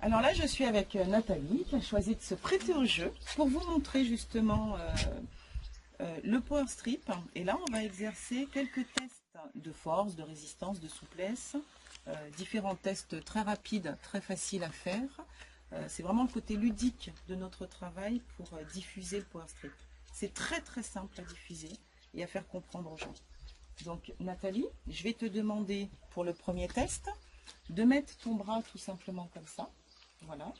Alors là, je suis avec Nathalie qui a choisi de se prêter au jeu pour vous montrer justement le power strip. Et là, on va exercer quelques tests de force, de résistance, de souplesse, différents tests très rapides, très faciles à faire. C'est vraiment le côté ludique de notre travail pour diffuser le power strip. C'est très très simple à diffuser et à faire comprendre aux gens. Donc Nathalie, je vais te demander pour le premier test de mettre ton bras tout simplement comme ça. Voilà.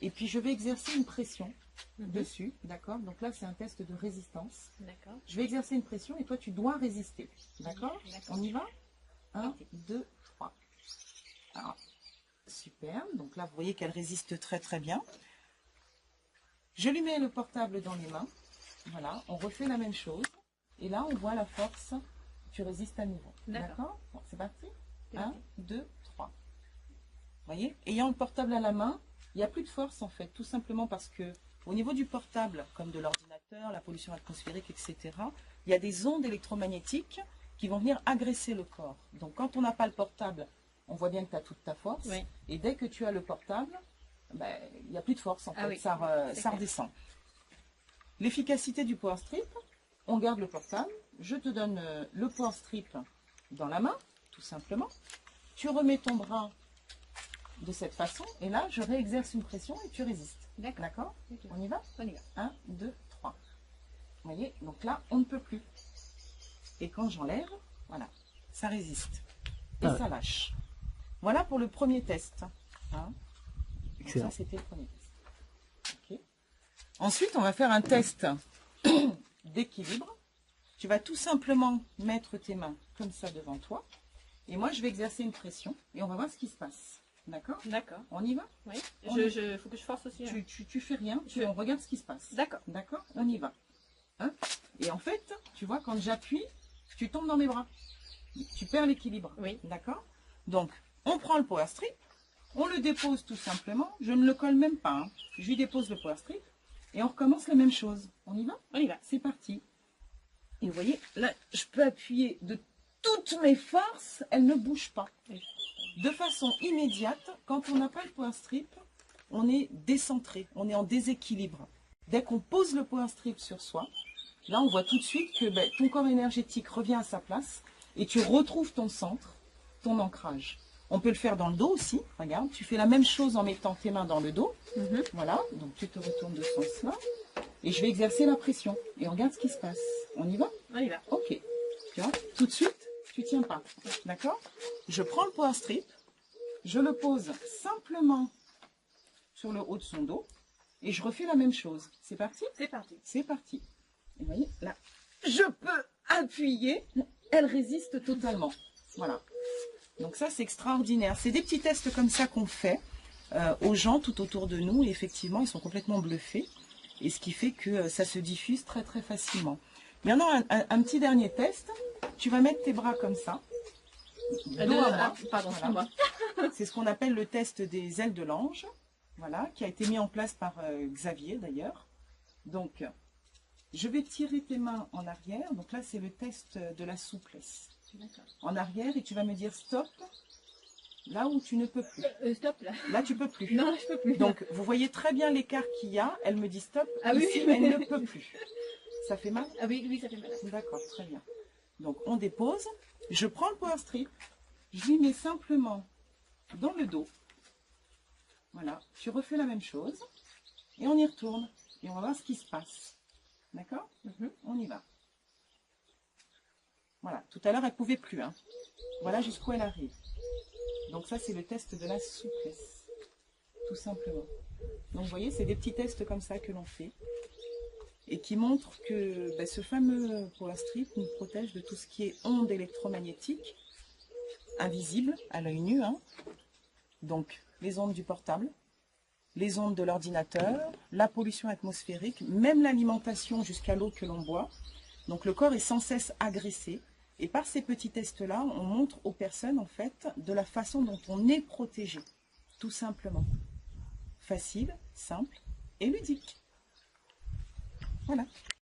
Et puis je vais exercer une pression dessus, d'accord? Donc là c'est un test de résistance. D'accord. Je vais exercer une pression et toi tu dois résister, d'accord? On y va? 1, 2, 3. Alors, super, donc là vous voyez qu'elle résiste très très bien. Je lui mets le portable dans les mains, voilà, on refait la même chose. Et là on voit la force, tu résistes à nouveau. D'accord? Bon, c'est parti? 1, 2, 3. Vous voyez, ayant le portable à la main, il n'y a plus de force en fait, tout simplement parce que au niveau du portable, comme de l'ordinateur, la pollution atmosphérique, etc., il y a des ondes électromagnétiques qui vont venir agresser le corps. Donc quand on n'a pas le portable, on voit bien que tu as toute ta force. Oui. Et dès que tu as le portable, ben, il n'y a plus de force en fait, oui, ça redescend. L'efficacité du power strip, on garde le portable, je te donne le power strip dans la main, tout simplement. Tu remets ton bras de cette façon, et là, je réexerce une pression et tu résistes. D'accord? On y va? On y va. 1, 2, 3. Vous voyez? Donc là, on ne peut plus. Et quand j'enlève, voilà, ça résiste. Et ça lâche. Voilà pour le premier test. Hein? Donc ça, c'était le premier test. Okay. Ensuite, on va faire un test d'équilibre. Tu vas tout simplement mettre tes mains comme ça devant toi. Et moi, je vais exercer une pression et on va voir ce qui se passe. D'accord? D'accord. On y va? Oui. Faut que je force aussi. Hein. Tu fais rien, on regarde ce qui se passe. D'accord. D'accord? On y va. Hein? Et en fait, tu vois, quand j'appuie, tu tombes dans mes bras. Tu perds l'équilibre. Oui. D'accord? Donc, on prend le power strip, on le dépose tout simplement. Je ne le colle même pas. Hein. Je lui dépose le power strip et on recommence la même chose. On y va? On y va. C'est parti. Et vous voyez, là, je peux appuyer de toutes mes forces, elle ne bouge pas. Oui. De façon immédiate, quand on n'a pas le power strip, on est décentré, on est en déséquilibre. Dès qu'on pose le power strip sur soi, là on voit tout de suite que ton corps énergétique revient à sa place et tu retrouves ton centre, ton ancrage. On peut le faire dans le dos aussi, regarde, tu fais la même chose en mettant tes mains dans le dos. Voilà, donc tu te retournes de ce sens-là. Et je vais exercer la pression. Et on regarde ce qui se passe. On y va? On y va. Ok. Tu vois, tout de suite, tu tiens pas. D'accord? Je prends le power strip, je le pose simplement sur le haut de son dos et je refais la même chose. C'est parti? C'est parti. C'est parti. Et vous voyez, là, je peux appuyer, elle résiste totalement. Voilà. Donc ça, c'est extraordinaire. C'est des petits tests comme ça qu'on fait aux gens tout autour de nous et effectivement, ils sont complètement bluffés. Et ce qui fait que ça se diffuse très très facilement. Maintenant, un petit dernier test. Tu vas mettre tes bras comme ça. Dos à moi. Pardon, Voilà. C'est ce qu'on appelle le test des ailes de l'ange. Voilà, qui a été mis en place par Xavier d'ailleurs. Donc, je vais tirer tes mains en arrière. Donc là, c'est le test de la souplesse. En arrière, et tu vas me dire stop. Là où tu ne peux plus. Stop là. Là, tu peux plus. Non, je peux plus. Donc, vous voyez très bien l'écart qu'il y a. Elle me dit stop. Ah oui, ici, oui. elle ne peut plus. Ça fait mal? Ah oui, oui, ça fait mal. D'accord, très bien. Donc, on dépose. Je prends le power strip. Je lui mets simplement dans le dos. Voilà. Tu refais la même chose. Et on y retourne. Et on va voir ce qui se passe. D'accord? On y va. Voilà. Tout à l'heure, elle ne pouvait plus. Hein. Voilà jusqu'où elle arrive. Donc ça, c'est le test de la souplesse, tout simplement. Donc vous voyez, c'est des petits tests comme ça que l'on fait et qui montrent que ce fameux power strip nous protège de tout ce qui est ondes électromagnétiques, invisibles à l'œil nu. Hein. Donc les ondes du portable, les ondes de l'ordinateur, la pollution atmosphérique, même l'alimentation jusqu'à l'eau que l'on boit. Donc le corps est sans cesse agressé. Et par ces petits tests-là, on montre aux personnes, en fait, de la façon dont on est protégé. Tout simplement. Facile, simple et ludique. Voilà.